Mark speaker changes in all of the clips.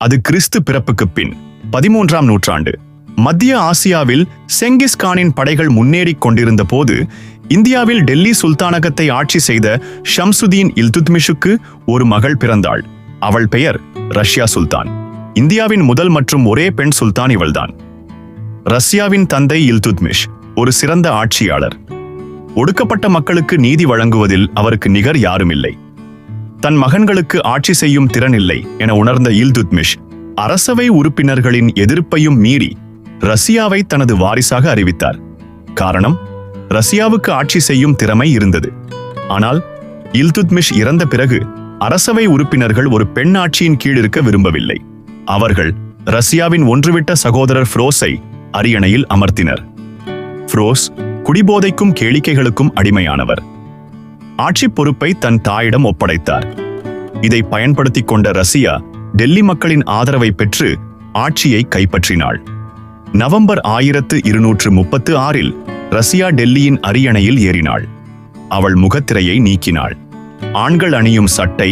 Speaker 1: அது கிறிஸ்து பிறப்புக்குப் பின் 13ஆம் நூற்றாண்டு. மத்திய ஆசியாவில் செங்கிஸ்கானின் படைகள் முன்னேறிக் கொண்டிருந்த போது இந்தியாவில் டெல்லி சுல்தானகத்தை ஆட்சி செய்த ஷம்சுதீன் இல்துத்மிஷுக்கு ஒரு மகள் பிறந்தாள். அவள் பெயர் ரஷ்யா சுல்தான். இந்தியாவின் முதல் மற்றும் ஒரே பெண் சுல்தான் இவள்தான். ரஷ்யாவின் தந்தை இல்துத்மிஷ் ஒரு சிறந்த ஆட்சியாளர். ஒடுக்கப்பட்ட மக்களுக்கு நீதி வழங்குவதில் அவருக்கு நிகர் யாருமில்லை. தன் மகன்களுக்கு ஆட்சி செய்யும் திறன் இல்லை என உணர்ந்த இல்துத்மிஷ் அரசவை உறுப்பினர்களின் எதிர்ப்பையும் மீறி ரஷ்யாவை தனது வாரிசாக அறிவித்தார். காரணம், ரஷ்யாவுக்கு ஆட்சி செய்யும் திறமை இருந்தது. ஆனால் இல்துத்மிஷ் இறந்த பிறகு அரசவை உறுப்பினர்கள் ஒரு பெண் ஆட்சியின் கீழ் இருக்க விரும்பவில்லை. அவர்கள் ரஷ்யாவின் ஒன்றுவிட்ட சகோதரர் ஃப்ரோஸை அரியணையில் அமர்த்தினர். ஃப்ரோஸ் குடிபோதைக்கும் கேளிக்கைகளுக்கும் அடிமையானவர். ஆட்சி பொறுப்பை தன் தாயிடம் ஒப்படைத்தார். இதை பயன்படுத்திக் கொண்ட ரஷ்யா டெல்லி மக்களின் ஆதரவை பெற்று ஆட்சியை கைப்பற்றினாள். நவம்பர் 1236இல் ரஷ்யா டெல்லியின் அரியணையில் ஏறினாள். அவள் முகத்திரையை நீக்கினாள். ஆண்கள் அணியும் சட்டை,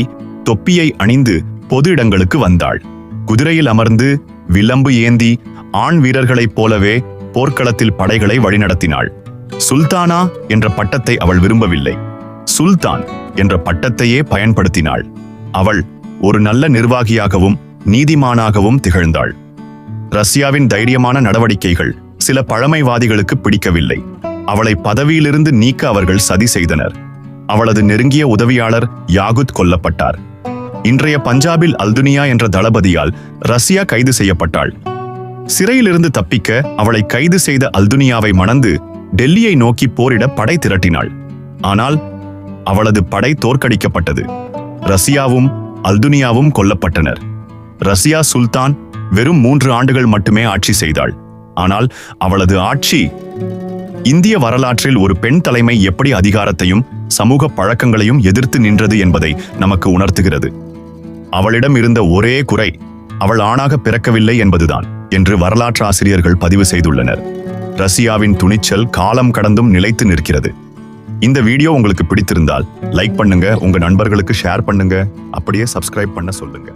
Speaker 1: தொப்பியை அணிந்து பொது இடங்களுக்கு வந்தாள். குதிரையில் அமர்ந்து விலம்பு ஏந்தி ஆண் வீரர்களைப் போலவே போர்க்களத்தில் படைகளை வழிநடத்தினாள். சுல்தானா என்ற பட்டத்தை அவள் விரும்பவில்லை. சுல்தான் என்ற பட்டத்தையே பயன்படுத்தினாள். அவள் ஒரு நல்ல நிர்வாகியாகவும் நீதிமானாகவும் திகழ்ந்தாள். ரஷ்யாவின் தைரியமான நடவடிக்கைகள் சில பழமைவாதிகளுக்கு பிடிக்கவில்லை. அவளை பதவியிலிருந்து நீக்க அவர்கள் சதி செய்தனர். அவளது நெருங்கிய உதவியாளர் யாகுத் கொல்லப்பட்டார். இன்றைய பஞ்சாபில் அல்துனியா என்ற தளபதியால் ரஷ்யா கைது செய்யப்பட்டாள். சிறையிலிருந்து தப்பிக்க அவளை கைது செய்த அல்துனியாவை மணந்து டெல்லியை நோக்கி போரிட படை திரட்டினாள். ஆனால் அவளது படை தோற்கடிக்கப்பட்டது. ரஷ்யாவும் அல்துனியாவும் கொல்லப்பட்டனர். ரஷ்யா சுல்தான் வெறும் 3 ஆண்டுகள் மட்டுமே ஆட்சி செய்தாள். ஆனால் அவளது ஆட்சி இந்திய வரலாற்றில் ஒரு பெண் தலைமை எப்படி அதிகாரத்தையும் சமூக பழக்கங்களையும் எதிர்த்து நின்றது என்பதை நமக்கு உணர்த்துகிறது. அவளிடம் இருந்த ஒரே குறை அவள் ஆணாக பிறக்கவில்லை என்பதுதான் என்று வரலாற்று ஆசிரியர்கள் பதிவு செய்துள்ளனர். ரஷ்யாவின் துணிச்சல் காலம் கடந்தும் நிலைத்து நிற்கிறது. இந்த வீடியோ உங்களுக்கு பிடித்திருந்தால் லைக் பண்ணுங்க, உங்க நண்பர்களுக்கு ஷேர் பண்ணுங்க, அப்படியே சப்ஸ்கிரைப் பண்ண சொல்லுங்க.